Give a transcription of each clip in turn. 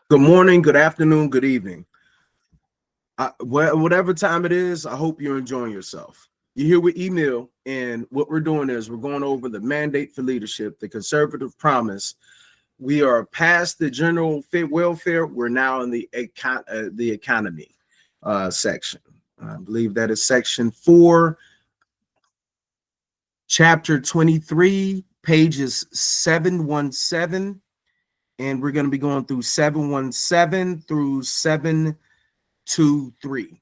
Good morning, good afternoon, good evening. Whatever time it is, I hope you're enjoying yourself. You're here with Emil, and what we're doing is we're going over the mandate for leadership, the conservative promise. We are past the general welfare. We're now in the economy section. I believe that is section 4, chapter 23, pages 717, and we're going to be going through 717 through 723.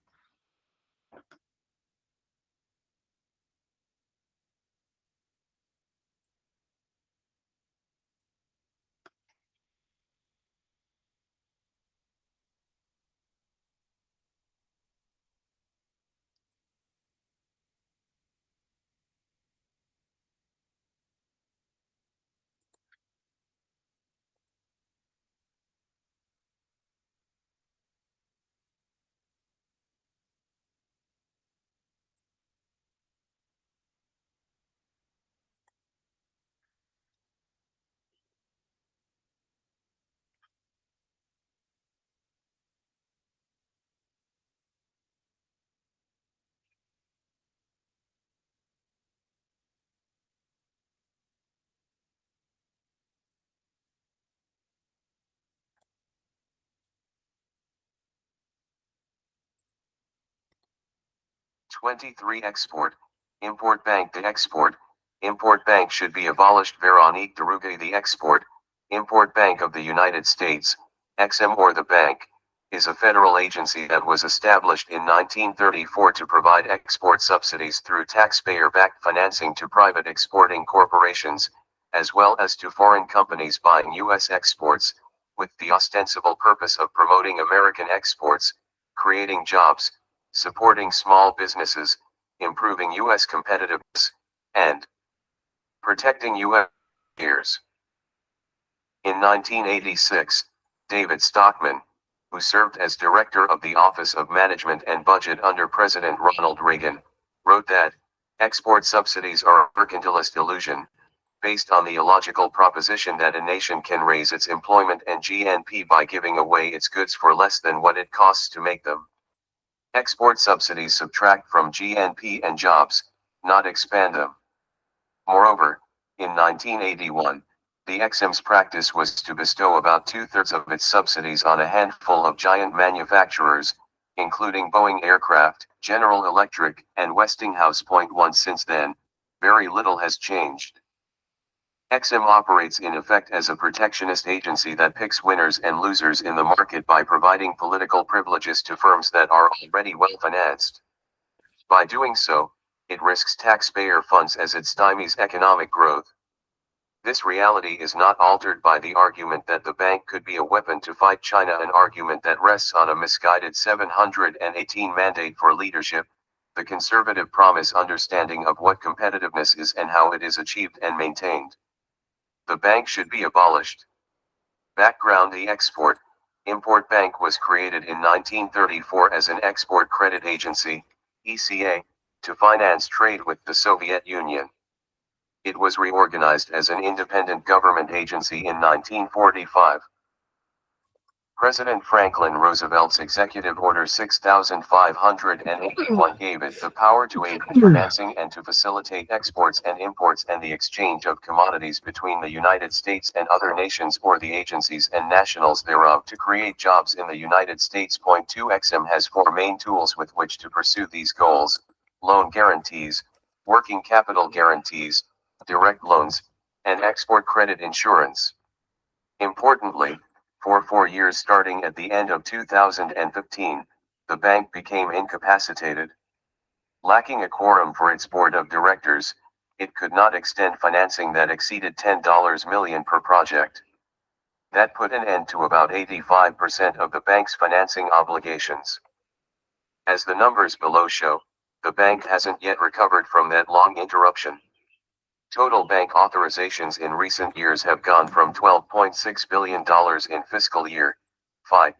23 Export. Import Bank. The Export. Import Bank should be abolished. Veronique Deruga. The Export. Import Bank of the United States, Exim or the bank, is a federal agency that was established in 1934 to provide export subsidies through taxpayer-backed financing to private exporting corporations, as well as to foreign companies buying U.S. exports, with the ostensible purpose of promoting American exports, creating jobs, supporting small businesses, improving U.S. competitiveness, and protecting U.S. peers. In 1986, David Stockman, who served as director of the Office of Management and Budget under President Ronald Reagan, wrote that export subsidies are a mercantilist illusion, based on the illogical proposition that a nation can raise its employment and GNP by giving away its goods for less than what it costs to make them. Export subsidies subtract from GNP and jobs, not expand them. Moreover, in 1981, the Exim's practice was to bestow about two-thirds of its subsidies on a handful of giant manufacturers, including Boeing Aircraft, General Electric, and Westinghouse. Point one. Since then, very little has changed. Exim operates in effect as a protectionist agency that picks winners and losers in the market by providing political privileges to firms that are already well-financed. By doing so, it risks taxpayer funds as it stymies economic growth. This reality is not altered by the argument that the bank could be a weapon to fight China, an argument that rests on a misguided 718 mandate for leadership, the conservative promise understanding of what competitiveness is and how it is achieved and maintained. The bank should be abolished. Background: the Import Bank was created in 1934 as an export credit agency, ECA, to finance trade with the Soviet Union. It was reorganized as an independent government agency in 1945. President Franklin Roosevelt's Executive Order 6581 gave it the power to aid in financing and to facilitate exports and imports and the exchange of commodities between the United States and other nations or the agencies and nationals thereof to create jobs in the United States. Point 2. Exim has four main tools with which to pursue these goals: loan guarantees, working capital guarantees, direct loans, and export credit insurance. Importantly, for 4 years starting at the end of 2015, the bank became incapacitated. Lacking a quorum for its board of directors, it could not extend financing that exceeded $10 million per project. That put an end to about 85% of the bank's financing obligations. As the numbers below show, the bank hasn't yet recovered from that long interruption. Total bank authorizations in recent years have gone from $12.6 billion in fiscal year 5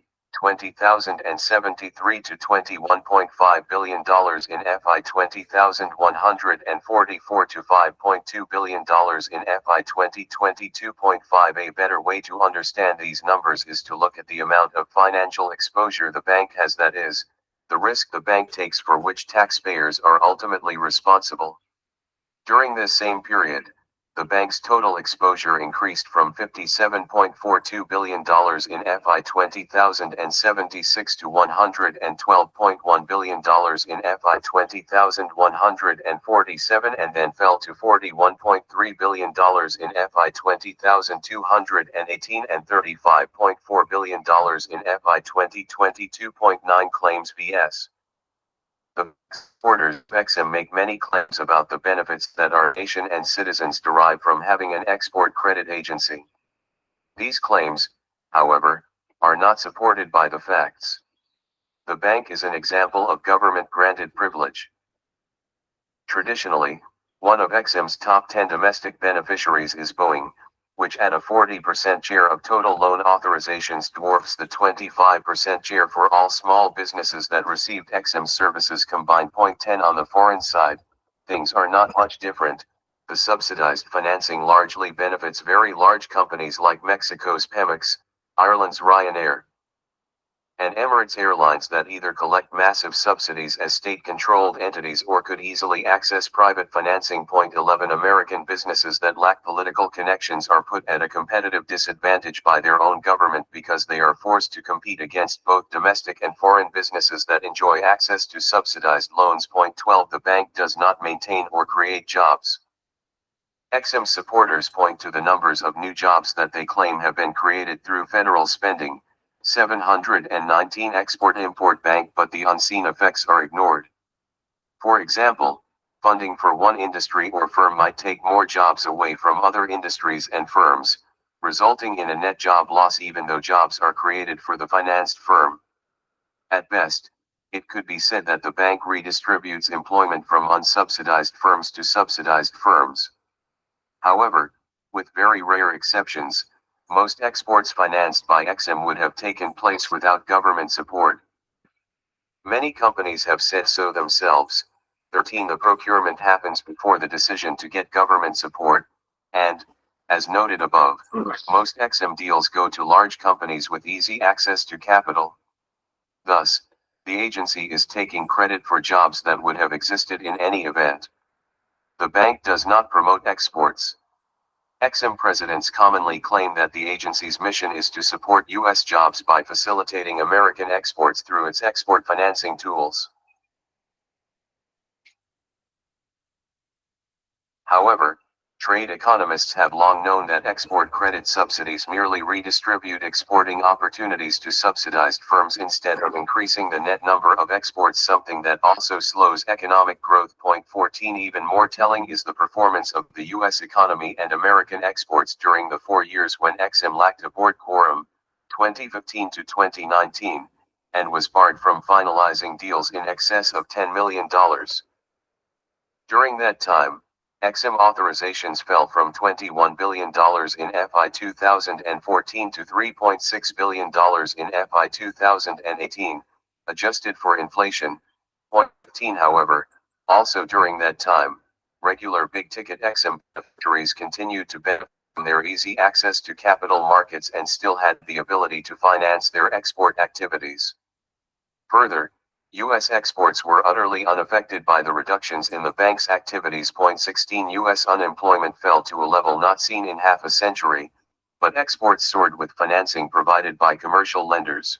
$20,073 to $21.5 billion in FI 20,144 to $5.2 billion in FI 2022.5. A better way to understand these numbers is to look at the amount of financial exposure the bank has, that is, the risk the bank takes for which taxpayers are ultimately responsible. During this same period, the bank's total exposure increased from $57.42 billion in FI 20,076 to $112.1 billion in FI 20,147 and then fell to $41.3 billion in FI 20,218 and $35.4 billion in FI 2022.9. Claims vs. The exporters of Exim make many claims about the benefits that our nation and citizens derive from having an export credit agency. These claims, however, are not supported by the facts. The bank is an example of government-granted privilege. Traditionally, one of Exim's top 10 domestic beneficiaries is Boeing, which at a 40% share of total loan authorizations dwarfs the 25% share for all small businesses that received Exim services combined. Point 10. On the foreign side, things are not much different. The subsidized financing largely benefits very large companies like Mexico's Pemex, Ireland's Ryanair, and Emirates Airlines that either collect massive subsidies as state-controlled entities or could easily access private financing. Point 11. American businesses that lack political connections are put at a competitive disadvantage by their own government because they are forced to compete against both domestic and foreign businesses that enjoy access to subsidized loans. Point 12. The bank does not maintain or create jobs. Exim supporters point to the numbers of new jobs that they claim have been created through federal spending, 719 Export-Import Bank, but the unseen effects are ignored. For example, funding for one industry or firm might take more jobs away from other industries and firms, resulting in a net job loss even though jobs are created for the financed firm. At best, it could be said that the bank redistributes employment from unsubsidized firms to subsidized firms. However, with very rare exceptions, most exports financed by Exim would have taken place without government support. Many companies have said so themselves. 13. The procurement happens before the decision to get government support, and, as noted above, most Exim deals go to large companies with easy access to capital. Thus, the agency is taking credit for jobs that would have existed in any event. The bank does not promote exports. Exim presidents commonly claim that the agency's mission is to support U.S. jobs by facilitating American exports through its export financing tools. However, trade economists have long known that export credit subsidies merely redistribute exporting opportunities to subsidized firms instead of increasing the net number of exports, something that also slows economic growth. Point 14. Even more telling is the performance of the U.S. economy and American exports during the 4 years when Exim lacked a board quorum, 2015 to 2019, and was barred from finalizing deals in excess of $10 million. During that time, Exim authorizations fell from $21 billion in FI 2014 to $3.6 billion in FI 2018, adjusted for inflation. Point 15. However, also during that time, regular big-ticket Exim beneficiaries continued to benefit from their easy access to capital markets and still had the ability to finance their export activities. Further, U.S. exports were utterly unaffected by the reductions in the bank's activities. Point 16. U.S. unemployment fell to a level not seen in half a century, but exports soared with financing provided by commercial lenders.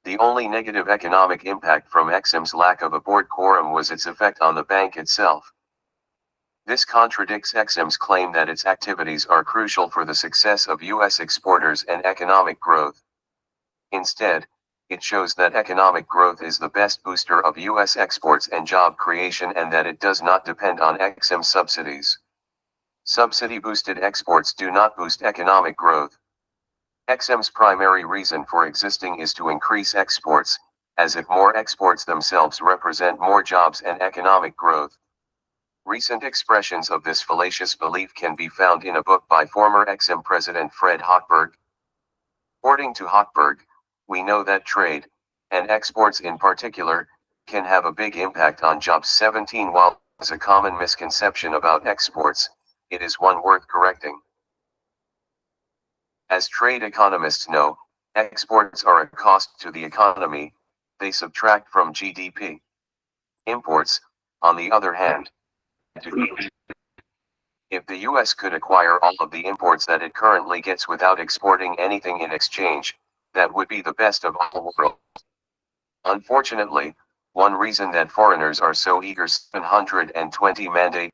The only negative economic impact from Exim's lack of a board quorum was its effect on the bank itself. This contradicts Exim's claim that its activities are crucial for the success of U.S. exporters and economic growth. Instead, it shows that economic growth is the best booster of U.S. exports and job creation and that it does not depend on Exim subsidies. Subsidy-boosted exports do not boost economic growth. Exim's primary reason for existing is to increase exports, as if more exports themselves represent more jobs and economic growth. Recent expressions of this fallacious belief can be found in a book by former Exim President Fred Hochberg. According to Hochberg, We know that trade, and exports in particular, can have a big impact on jobs. 17. While there's a common misconception about exports, it is one worth correcting. As trade economists know, exports are a cost to the economy, they subtract from GDP. Imports, on the other hand, if the US could acquire all of the imports that it currently gets without exporting anything in exchange, that would be the best of all worlds. Unfortunately, one reason that foreigners are so eager 720 mandate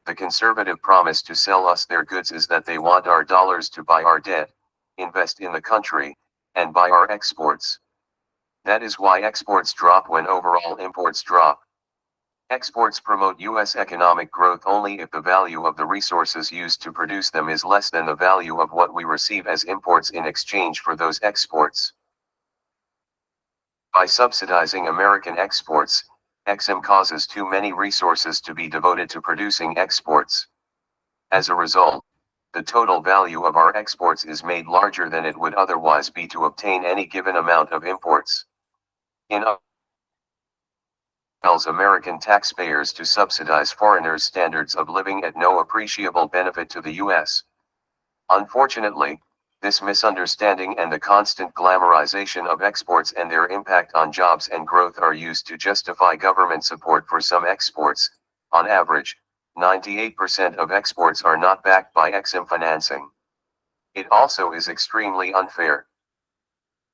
the conservative promise to sell us their goods is that they want our dollars to buy our debt, invest in the country, and buy our exports. That is why exports drop when overall imports drop. Exports promote US economic growth only if the value of the resources used to produce them is less than the value of what we receive as imports in exchange for those exports. By subsidizing American exports, Exim causes too many resources to be devoted to producing exports. As a result, the total value of our exports is made larger than it would otherwise be to obtain any given amount of imports. In tells American taxpayers to subsidize foreigners' standards of living at no appreciable benefit to the US. Unfortunately, this misunderstanding and the constant glamorization of exports and their impact on jobs and growth are used to justify government support for some exports. On average, 98% of exports are not backed by Exim financing. It also is extremely unfair.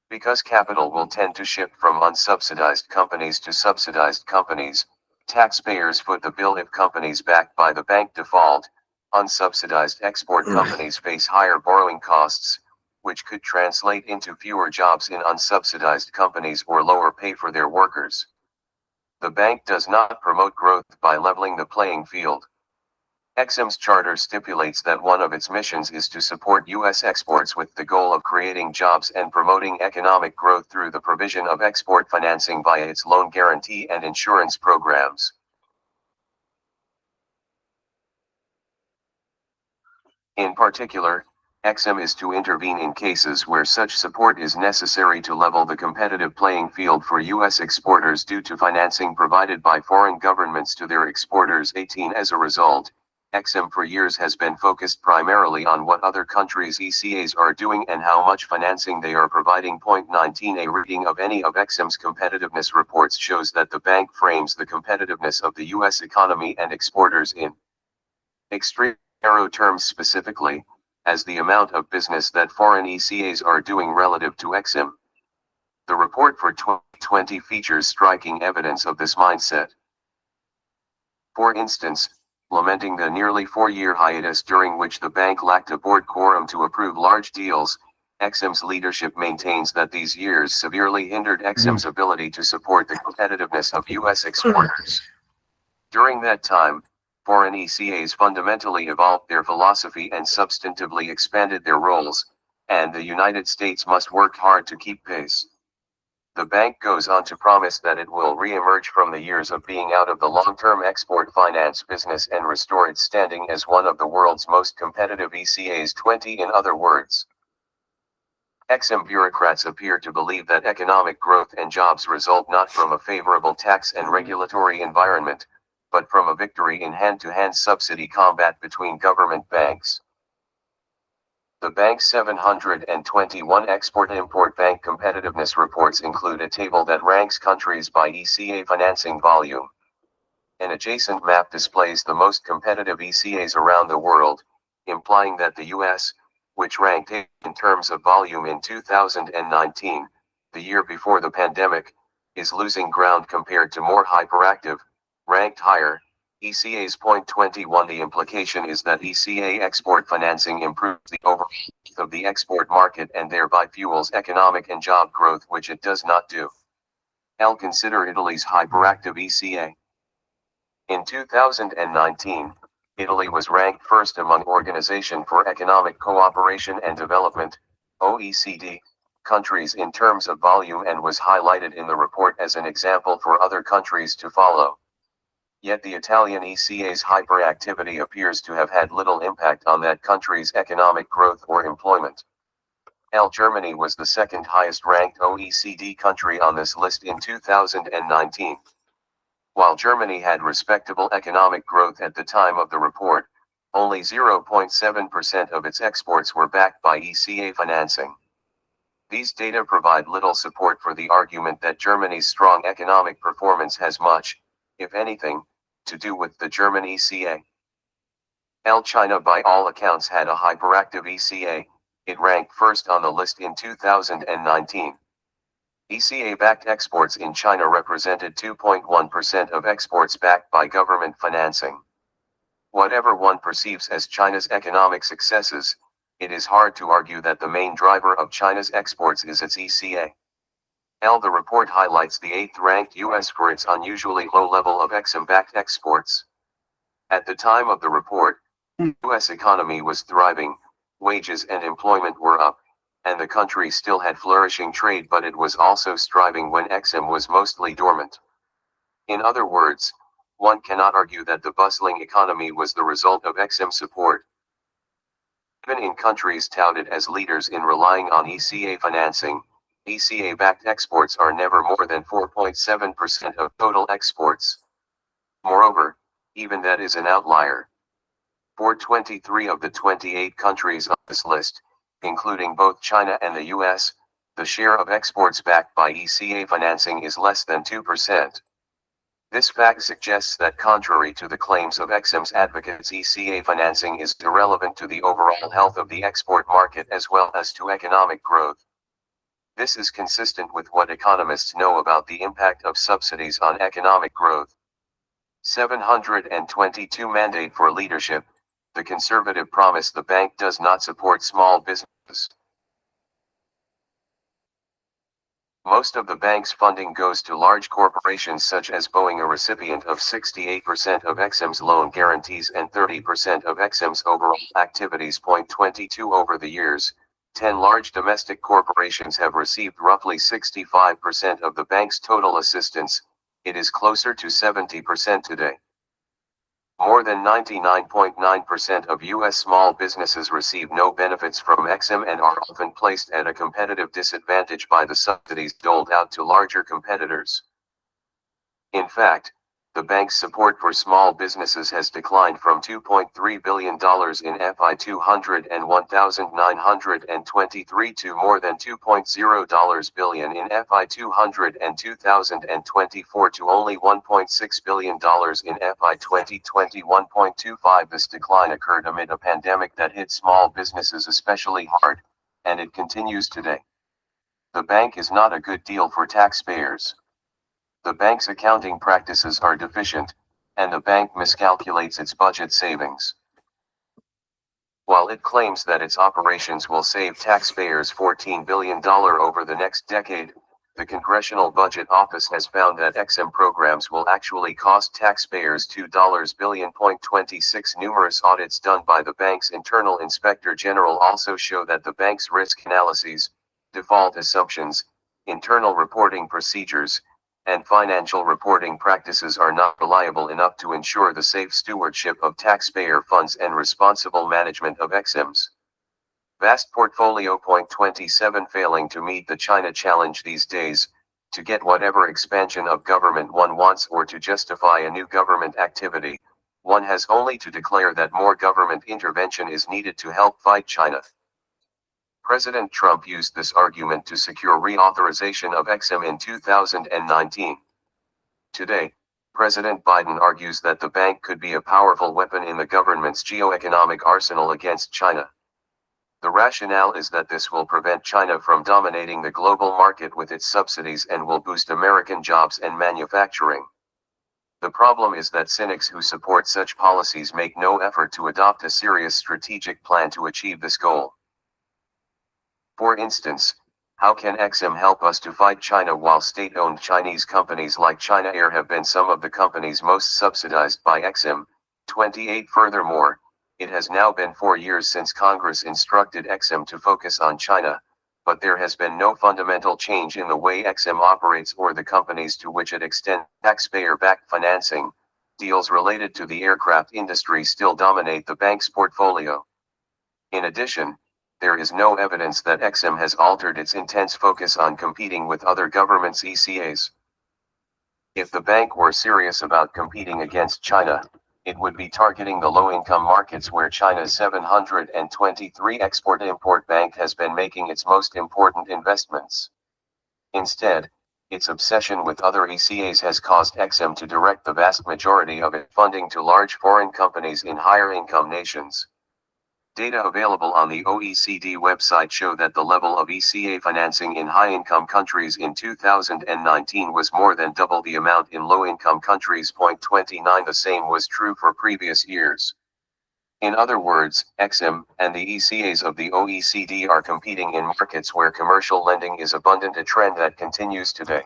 Because capital will tend to shift from unsubsidized companies to subsidized companies, taxpayers foot the bill if companies backed by the bank default. Unsubsidized export companies face higher borrowing costs, which could translate into fewer jobs in unsubsidized companies or lower pay for their workers. The bank does not promote growth by leveling the playing field. Exim's charter stipulates that one of its missions is to support U.S. exports with the goal of creating jobs and promoting economic growth through the provision of export financing via its loan guarantee and insurance programs. In particular, Exim is to intervene in cases where such support is necessary to level the competitive playing field for U.S. exporters due to financing provided by foreign governments to their exporters. 18 As a result, Exim for years has been focused primarily on what other countries' ECAs are doing and how much financing they are providing. 19 A reading of any of Exim's competitiveness reports shows that the bank frames the competitiveness of the U.S. economy and exporters in extreme narrow terms, specifically as the amount of business that foreign ECAs are doing relative to Exim. The report for 2020 features striking evidence of this mindset. For instance, lamenting the nearly 4-year hiatus during which the bank lacked a board quorum to approve large deals, Exim's leadership maintains that these years severely hindered Exim's ability to support the competitiveness of U.S. exporters. During that time, foreign ECAs fundamentally evolved their philosophy and substantively expanded their roles, and the United States must work hard to keep pace. The bank goes on to promise that it will re-emerge from the years of being out of the long-term export finance business and restore its standing as one of the world's most competitive ECAs. 20 In other words, Exim bureaucrats appear to believe that economic growth and jobs result not from a favorable tax and regulatory environment, but from a victory in hand-to-hand subsidy combat between government banks. The bank's 721 Export-Import Bank competitiveness reports include a table that ranks countries by ECA financing volume. An adjacent map displays the most competitive ECAs around the world, implying that the US, which ranked 8th in terms of volume in 2019, the year before the pandemic, is losing ground compared to more hyperactive, ranked higher, ECAs. 21 The implication is that ECA export financing improves the overall health of the export market and thereby fuels economic and job growth, which it does not do. Consider Italy's hyperactive ECA. In 2019, Italy was ranked first among Organization for Economic Cooperation and Development, OECD, countries in terms of volume and was highlighted in the report as an example for other countries to follow. Yet the Italian ECA's hyperactivity appears to have had little impact on that country's economic growth or employment. Germany was the second highest ranked OECD country on this list in 2019. While Germany had respectable economic growth at the time of the report, only 0.7% of its exports were backed by ECA financing. These data provide little support for the argument that Germany's strong economic performance has much, if anything, to do with the German ECA. China by all accounts had a hyperactive ECA, it ranked first on the list in 2019. ECA-backed exports in China represented 2.1% of exports backed by government financing. Whatever one perceives as China's economic successes, it is hard to argue that the main driver of China's exports is its ECA. The report highlights the 8th-ranked U.S. for its unusually low level of Exim-backed exports. At the time of the report, the U.S. economy was thriving, wages and employment were up, and the country still had flourishing trade, but it was also striving when Exim was mostly dormant. In other words, one cannot argue that the bustling economy was the result of Exim support. Even in countries touted as leaders in relying on ECA financing, ECA-backed exports are never more than 4.7% of total exports. Moreover, even that is an outlier. For 23 of the 28 countries on this list, including both China and the US, the share of exports backed by ECA financing is less than 2%. This fact suggests that contrary to the claims of Exim's advocates, ECA financing is irrelevant to the overall health of the export market as well as to economic growth. This is consistent with what economists know about the impact of subsidies on economic growth. 722 Mandate for leadership. The conservative promise the bank does not support small businesses. Most of the bank's funding goes to large corporations such as Boeing, a recipient of 68% of Exim's loan guarantees and 30% of Exim's overall activities. 22 Over the years, 10 large domestic corporations have received roughly 65% of the bank's total assistance. It is closer to 70% today. More than 99.9% of U.S. small businesses receive no benefits from Exim and are often placed at a competitive disadvantage by the subsidies doled out to larger competitors. In fact, the bank's support for small businesses has declined from $2.3 billion in FY 200 and 1923 to more than $2.0 billion in FY 200 and 2024 to only $1.6 billion in FY 2021.25. This decline occurred amid a pandemic that hit small businesses especially hard, and it continues today. The bank is not a good deal for taxpayers. The bank's accounting practices are deficient, and the bank miscalculates its budget savings. While it claims that its operations will save taxpayers $14 billion over the next decade, the Congressional Budget Office has found that Exim programs will actually cost taxpayers $2 billion. 26 Numerous audits done by the bank's internal inspector general also show that the bank's risk analyses, default assumptions, internal reporting procedures, and financial reporting practices are not reliable enough to ensure the safe stewardship of taxpayer funds and responsible management of Exim's vast portfolio. 27 Failing to meet the China challenge these days, to get whatever expansion of government one wants or to justify a new government activity, one has only to declare that more government intervention is needed to help fight China. President Trump used this argument to secure reauthorization of Exim in 2019. Today, President Biden argues that the bank could be a powerful weapon in the government's geoeconomic arsenal against China. The rationale is that this will prevent China from dominating the global market with its subsidies and will boost American jobs and manufacturing. The problem is that cynics who support such policies make no effort to adopt a serious strategic plan to achieve this goal. For instance, how can Exim help us to fight China while state-owned Chinese companies like China Air have been some of the companies most subsidized by Exim? 28 Furthermore, it has now been 4 years since Congress instructed Exim to focus on China, but there has been no fundamental change in the way Exim operates or the companies to which it extends taxpayer-backed financing. Deals related to the aircraft industry still dominate the bank's portfolio. In addition, there is no evidence that Exim has altered its intense focus on competing with other governments' ECAs. If the bank were serious about competing against China, it would be targeting the low-income markets where China's 723 Export-Import Bank has been making its most important investments. Instead, its obsession with other ECAs has caused Exim to direct the vast majority of its funding to large foreign companies in higher-income nations. Data available on the OECD website show that the level of ECA financing in high-income countries in 2019 was more than double the amount in low-income countries. 29 The same was true for previous years. In other words, Exim and the ECAs of the OECD are competing in markets where commercial lending is abundant, a trend that continues today.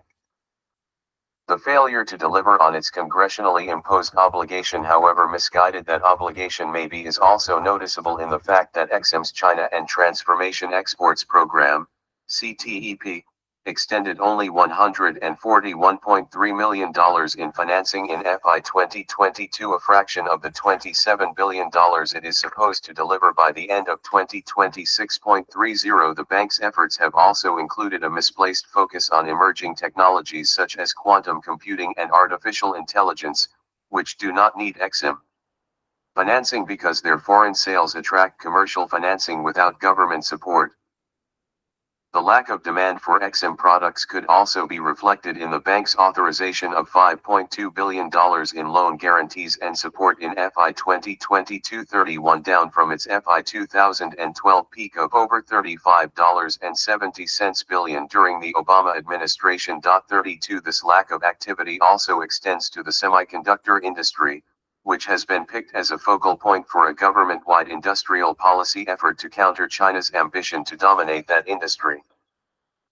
The failure to deliver on its congressionally imposed obligation, however misguided that obligation may be, is also noticeable in the fact that Exim's China and Transformation Exports Program, CTEP, extended only $141.3 million in financing in FY 2022, a fraction of the $27 billion it is supposed to deliver by the end of 2026.30. The bank's efforts have also included a misplaced focus on emerging technologies such as quantum computing and artificial intelligence, which do not need Exim financing because their foreign sales attract commercial financing without government support. The lack of demand for Exim products could also be reflected in the bank's authorization of $5.2 billion in loan guarantees and support in FY 2022-31, down from its FY 2012 peak of over $35.70 billion during the Obama administration. 32 This lack of activity also extends to the semiconductor industry, which has been picked as a focal point for a government-wide industrial policy effort to counter China's ambition to dominate that industry.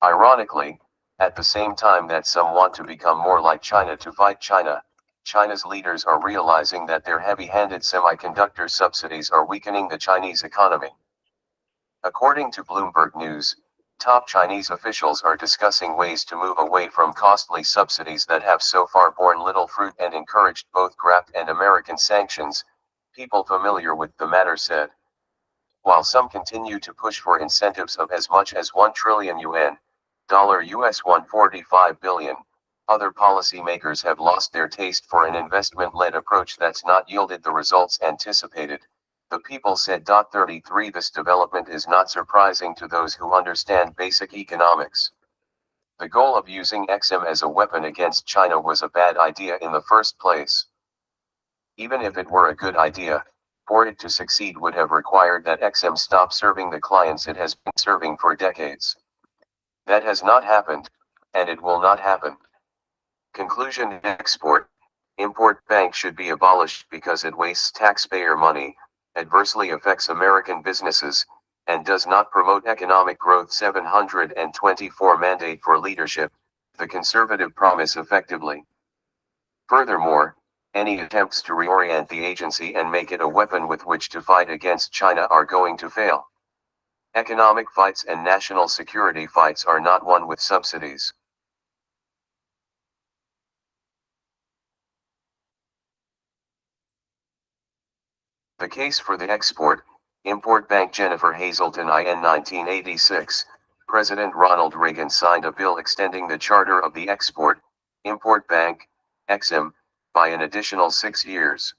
Ironically, at the same time that some want to become more like China to fight China, China's leaders are realizing that their heavy-handed semiconductor subsidies are weakening the Chinese economy. According to Bloomberg News, top Chinese officials are discussing ways to move away from costly subsidies that have so far borne little fruit and encouraged both graft and American sanctions, people familiar with the matter said. While some continue to push for incentives of as much as 1 trillion yuan, US $145 billion, other policymakers have lost their taste for an investment-led approach that's not yielded the results anticipated, the people said. 33 This development is not surprising to those who understand basic economics. The goal of using Exim as a weapon against China was a bad idea in the first place. Even if it were a good idea, for it to succeed would have required that Exim stop serving the clients it has been serving for decades. That has not happened, and it will not happen. Conclusion: Export-Import Bank should be abolished because it wastes taxpayer money, adversely affects American businesses, and does not promote economic growth. 724 Mandate for leadership, the conservative promise effectively. Furthermore, any attempts to reorient the agency and make it a weapon with which to fight against China are going to fail. Economic fights and national security fights are not won with subsidies. The case for the Export-Import Bank. Jennifer Hazelton, IN 1986, President Ronald Reagan signed a bill extending the charter of the Export-Import Bank, Exim, by an additional 6 years.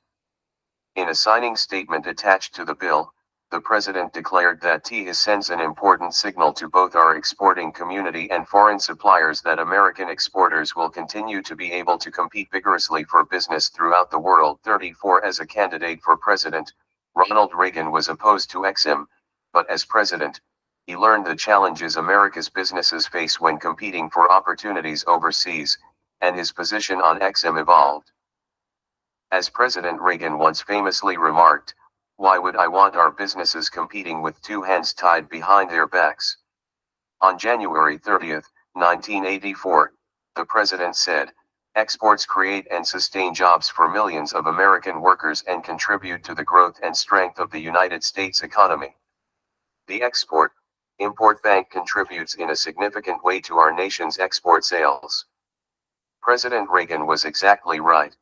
In a signing statement attached to the bill, the President declared that it sends an important signal to both our exporting community and foreign suppliers that American exporters will continue to be able to compete vigorously for business throughout the world. 34 As a candidate for president, Ronald Reagan was opposed to Exim, but as president, he learned the challenges America's businesses face when competing for opportunities overseas, and his position on Exim evolved. As President Reagan once famously remarked, "Why would I want our businesses competing with two hands tied behind their backs?" On January 30, 1984, the president said, "Exports create and sustain jobs for millions of American workers and contribute to the growth and strength of the United States economy. The Export-Import Bank contributes in a significant way to our nation's export sales." President Reagan was exactly right.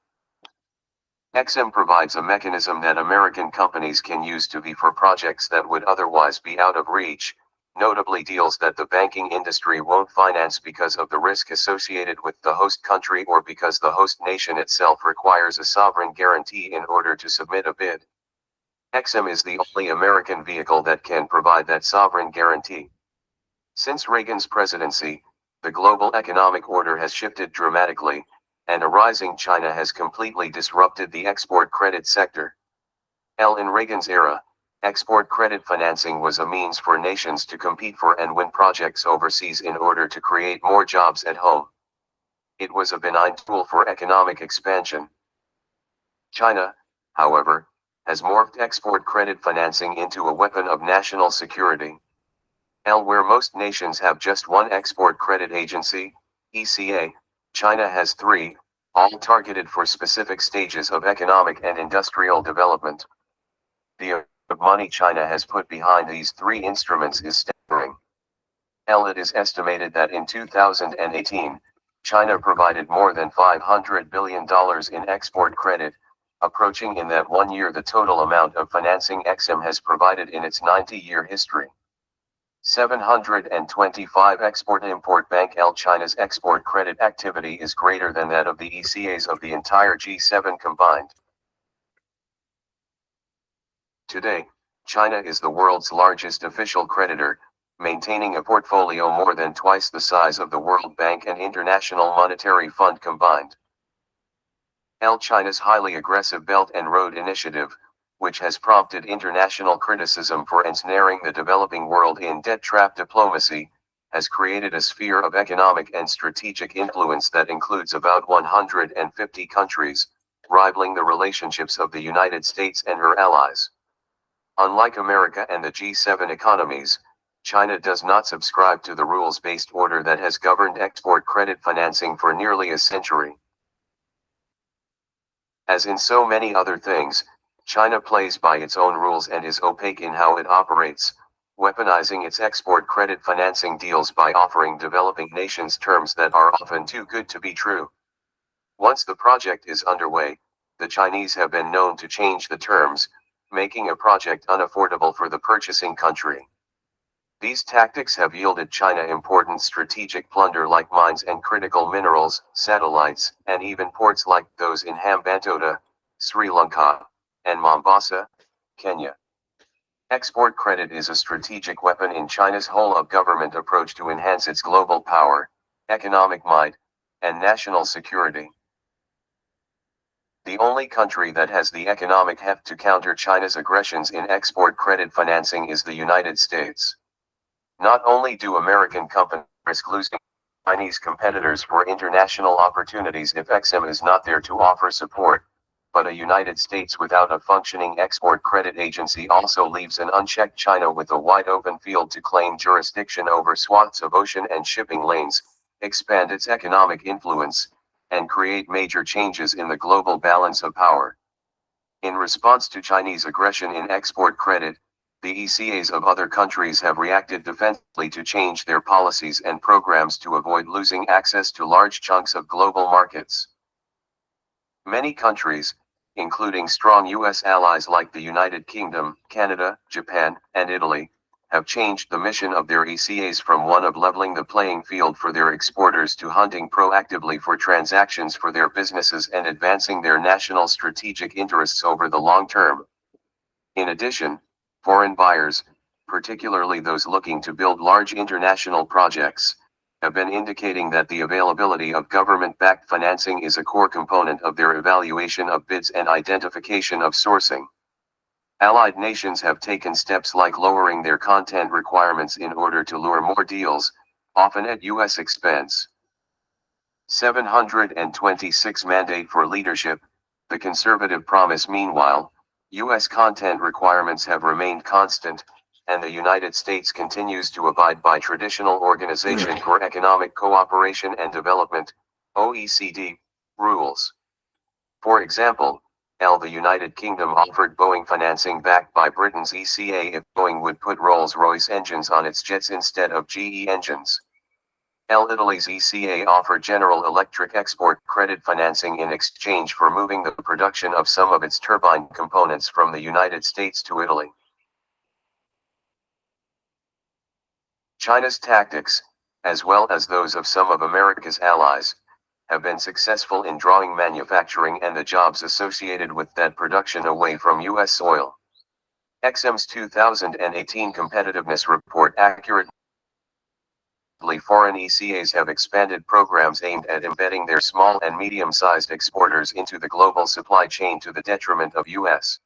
Exim provides a mechanism that American companies can use to be for projects that would otherwise be out of reach, notably deals that the banking industry won't finance because of the risk associated with the host country or because the host nation itself requires a sovereign guarantee in order to submit a bid. Exim is the only American vehicle that can provide that sovereign guarantee. Since Reagan's presidency, the global economic order has shifted dramatically, and a rising China has completely disrupted the export credit sector. In Reagan's era, export credit financing was a means for nations to compete for and win projects overseas in order to create more jobs at home. It was a benign tool for economic expansion. China, however, has morphed export credit financing into a weapon of national security. Where most nations have just one export credit agency, ECA, China has three, all targeted for specific stages of economic and industrial development. The amount of money China has put behind these three instruments is staggering. It is estimated that in 2018, China provided more than $500 billion in export credit, approaching in that 1 year the total amount of financing Exim has provided in its 90-year history. 725 Export-Import Bank. China's export credit activity is greater than that of the ECAs of the entire G7 combined. Today, China is the world's largest official creditor, maintaining a portfolio more than twice the size of the World Bank and International Monetary Fund combined. China's highly aggressive Belt and Road Initiative, which has prompted international criticism for ensnaring the developing world in debt trap diplomacy, has created a sphere of economic and strategic influence that includes about 150 countries, rivaling the relationships of the United States and her allies. Unlike America and the G7 economies, China does not subscribe to the rules-based order that has governed export credit financing for nearly a century. As in so many other things, China plays by its own rules and is opaque in how it operates, weaponizing its export credit financing deals by offering developing nations terms that are often too good to be true. Once the project is underway, the Chinese have been known to change the terms, making a project unaffordable for the purchasing country. These tactics have yielded China important strategic plunder like mines and critical minerals, satellites, and even ports like those in Hambantota, Sri Lanka, and Mombasa, Kenya. Export credit is a strategic weapon in China's whole-of-government approach to enhance its global power, economic might, and national security. The only country that has the economic heft to counter China's aggressions in export credit financing is the United States. Not only do American companies risk losing Chinese competitors for international opportunities if Exim is not there to offer support, but a United States without a functioning export credit agency also leaves an unchecked China with a wide open field to claim jurisdiction over swaths of ocean and shipping lanes, expand its economic influence, and create major changes in the global balance of power. In response to Chinese aggression in export credit, the ECAs of other countries have reacted defensively to change their policies and programs to avoid losing access to large chunks of global markets. Many countries, including strong U.S. allies like the United Kingdom, Canada, Japan, and Italy, have changed the mission of their ECAs from one of leveling the playing field for their exporters to hunting proactively for transactions for their businesses and advancing their national strategic interests over the long term. In addition, foreign buyers, particularly those looking to build large international projects, have been indicating that the availability of government-backed financing is a core component of their evaluation of bids and identification of sourcing. Allied nations have taken steps like lowering their content requirements in order to lure more deals, often at U.S. expense. 726 Mandate for Leadership. The conservative promise. Meanwhile, U.S. content requirements have remained constant, and the United States continues to abide by Traditional Organization for Economic Cooperation and Development, OECD, rules. For example, the United Kingdom offered Boeing financing backed by Britain's ECA if Boeing would put Rolls-Royce engines on its jets instead of GE engines. Italy's ECA offered General Electric export credit financing in exchange for moving the production of some of its turbine components from the United States to Italy. China's tactics, as well as those of some of America's allies, have been successful in drawing manufacturing and the jobs associated with that production away from U.S. soil. Exim's 2018 competitiveness report accurately foreign ECAs have expanded programs aimed at embedding their small and medium-sized exporters into the global supply chain to the detriment of U.S.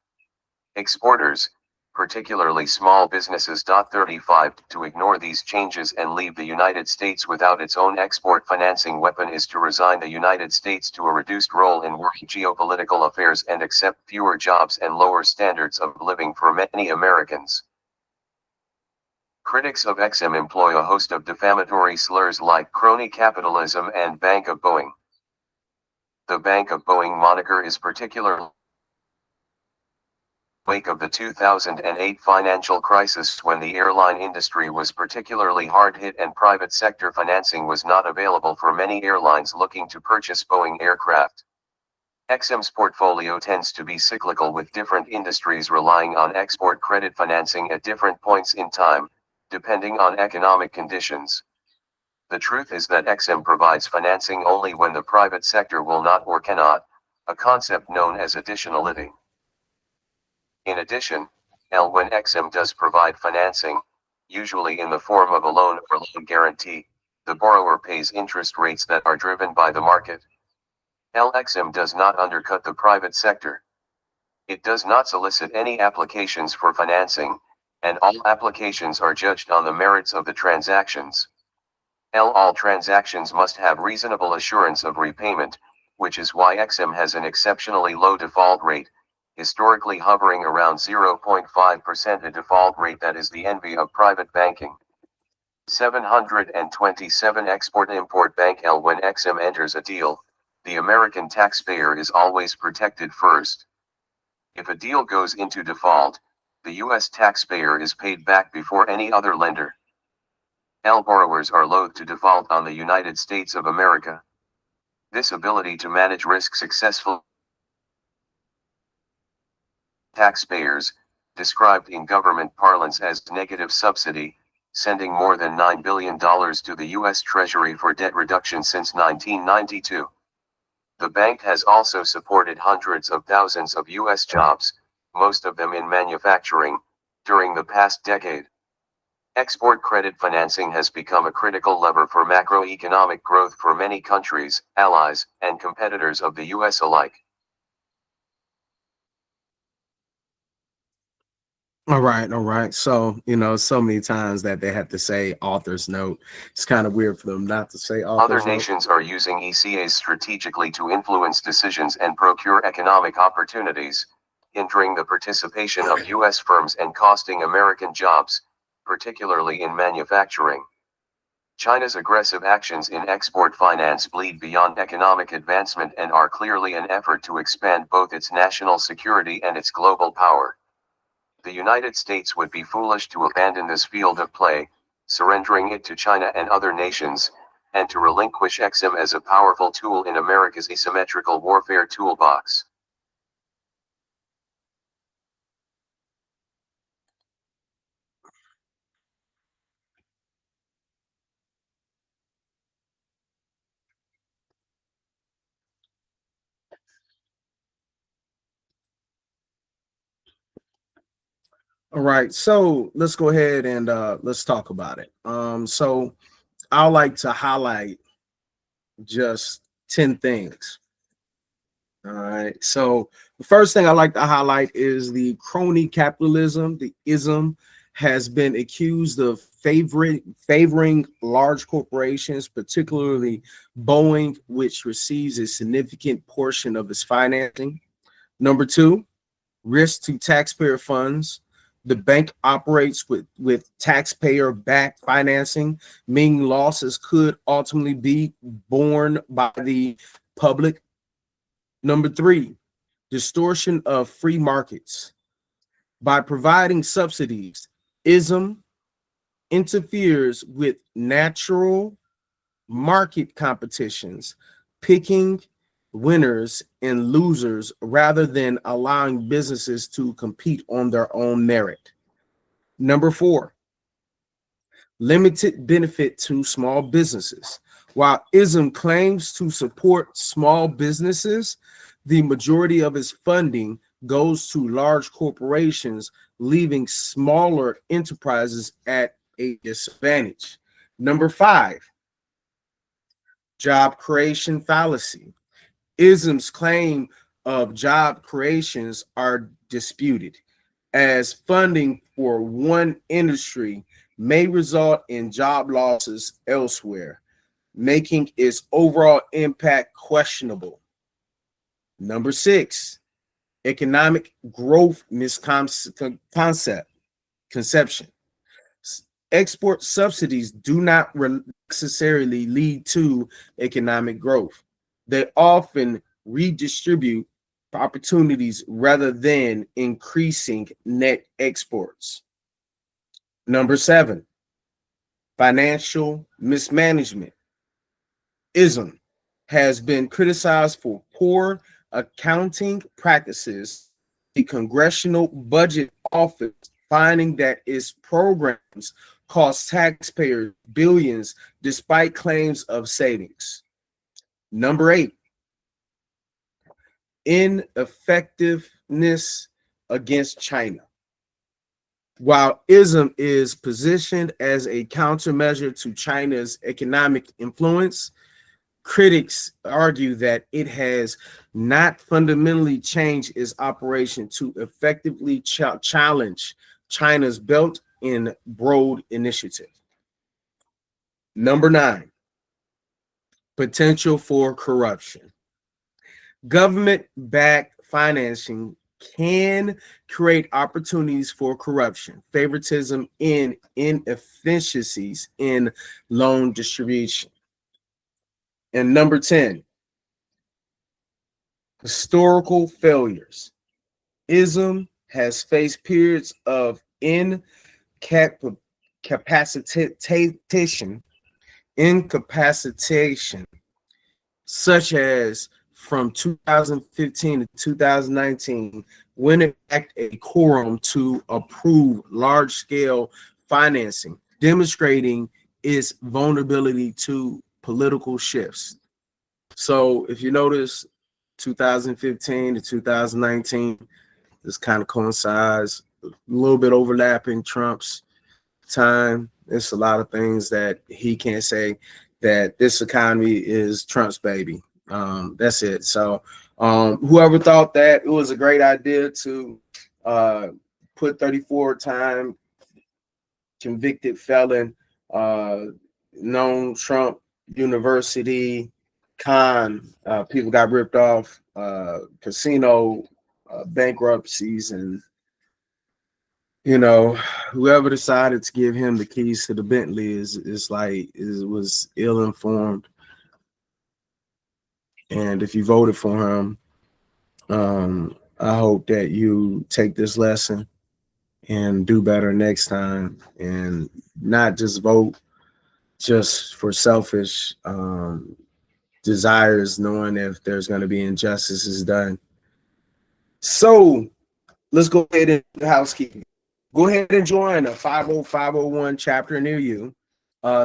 exporters, particularly small businesses. 35 To ignore these changes and leave the United States without its own export financing weapon is to resign the United States to a reduced role in world geopolitical affairs and accept fewer jobs and lower standards of living for many Americans. Critics of Exim employ a host of defamatory slurs like crony capitalism and Bank of Boeing. The Bank of Boeing moniker is particularly wake of the 2008 financial crisis, when the airline industry was particularly hard hit and private sector financing was not available for many airlines looking to purchase Boeing aircraft. Exim's portfolio tends to be cyclical, with different industries relying on export credit financing at different points in time, depending on economic conditions. The truth is that Exim provides financing only when the private sector will not or cannot, a concept known as additionality. In addition, when Exim does provide financing, usually in the form of a loan or loan guarantee, the borrower pays interest rates that are driven by the market. Exim does not undercut the private sector. It does not solicit any applications for financing, and all applications are judged on the merits of the transactions. All transactions must have reasonable assurance of repayment, which is why Exim has an exceptionally low default rate, historically hovering around 0.5%, a default rate that is the envy of private banking. 727 Export-Import Bank. When Exim enters a deal, the American taxpayer is always protected first. If a deal goes into default, the U.S. taxpayer is paid back before any other lender. Borrowers are loath to default on the United States of America. This ability to manage risk successfully taxpayers, described in government parlance as negative subsidy, sending more than $9 billion to the U.S. Treasury for debt reduction since 1992. The bank has also supported hundreds of thousands of U.S. jobs, most of them in manufacturing, during the past decade. Export credit financing has become a critical lever for macroeconomic growth for many countries, allies, and competitors of the U.S. alike. All right, all right. So, so many times that they have to say author's note. It's kind of weird for them not to say Other author's note. nations are using ECAs strategically to influence decisions and procure economic opportunities, hindering the participation of U.S. firms and costing American jobs, particularly in manufacturing. China's aggressive actions in export finance bleed beyond economic advancement and are clearly an effort to expand both its national security and its global power. The United States would be foolish to abandon this field of play, surrendering it to China and other nations, and to relinquish Exim as a powerful tool in America's asymmetrical warfare toolbox. All right, so let's go ahead and let's talk about it. So I like to highlight just 10 things. All right. So the first thing I like to highlight is the crony capitalism. The ism has been accused of favoring large corporations, particularly Boeing, which receives a significant portion of its financing. Number two, risk to taxpayer funds. The bank operates with taxpayer-backed financing, meaning losses could ultimately be borne by the public. Number three, distortion of free markets. By providing subsidies, ism interferes with natural market competitions, picking winners and losers rather than allowing businesses to compete on their own merit. Number 4, limited benefit to small businesses. While ISM claims to support small businesses, the majority of its funding goes to large corporations, leaving smaller enterprises at a disadvantage. Number 5, job creation fallacy. ISM's claim of job creations are disputed, as funding for one industry may result in job losses elsewhere, making its overall impact questionable. Number 6, economic growth conception. Export subsidies do not necessarily lead to economic growth. They often redistribute opportunities rather than increasing net exports. Number 7, financial mismanagement. ISM has been criticized for poor accounting practices. The Congressional Budget Office finding that its programs cost taxpayers billions despite claims of savings. Number 8, ineffectiveness against China. While ISM is positioned as a countermeasure to China's economic influence, critics argue that it has not fundamentally changed its operation to effectively challenge China's Belt and Road Initiative. Number 9, potential for corruption. Government-backed financing can create opportunities for corruption, favoritism, and inefficiencies in loan distribution. And number 10, historical failures. ISM has faced periods of incapacitation, such as from 2015 to 2019, when it lacked a quorum to approve large-scale financing, demonstrating its vulnerability to political shifts. So if you notice, 2015 to 2019, this kind of coincides, a little bit overlapping Trump's time. There's a lot of things that he can't say, that this economy is Trump's baby. That's it. So whoever thought that it was a great idea to put 34-time convicted felon, known Trump University con, people got ripped off, casino bankruptcies, and whoever decided to give him the keys to the Bentley was ill-informed. And if you voted for him, I hope that you take this lesson and do better next time, and not just vote just for selfish desires, knowing if there's going to be injustices done. So let's go ahead and do housekeeping. Go ahead and join a 50501 chapter near you.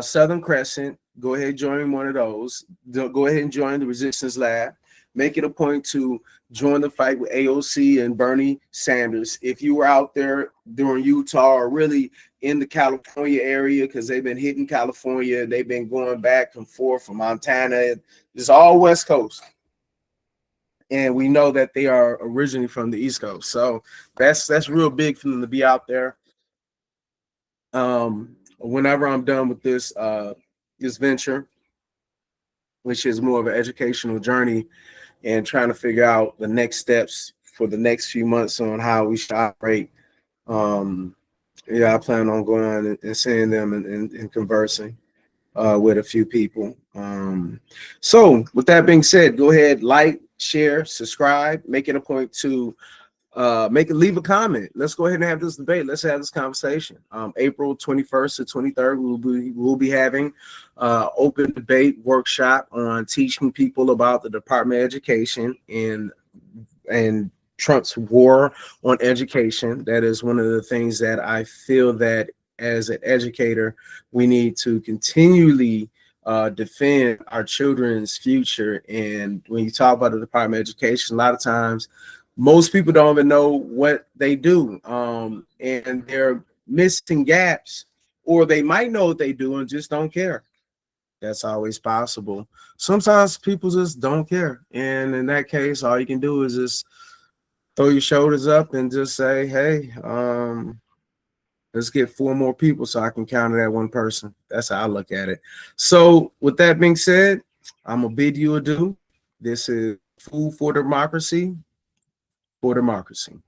Southern Crescent, go ahead and join one of those. Go ahead and join the Resistance Lab. Make it a point to join the fight with AOC and Bernie Sanders. If you were out there during Utah or really in the California area, because they've been hitting California, they've been going back and forth from Montana. It's all West Coast. And we know that they are originally from the East Coast. So that's real big for them to be out there. Whenever I'm done with this venture, which is more of an educational journey and trying to figure out the next steps for the next few months on how we should operate. I plan on going and seeing them and conversing with a few people. So with that being said, go ahead, like, share, subscribe, make it a point to leave a comment. Let's go ahead and have this debate. Let's have this conversation. April 21st to 23rd, we'll be having open debate workshop on teaching people about the Department of Education and Trump's war on education. That is one of the things that I feel that as an educator, we need to continually defend our children's future. And when you talk about the Department of Education, a lot of times most people don't even know what they do, and they're missing gaps, or they might know what they do and just don't care. That's always possible. Sometimes people just don't care, and in that case, all you can do is just throw your shoulders up and just say, hey, let's get 4 more people so I can counter that one person. That's how I look at it. So with that being said, I'm gonna bid you adieu. This is Food for Democracy. For democracy.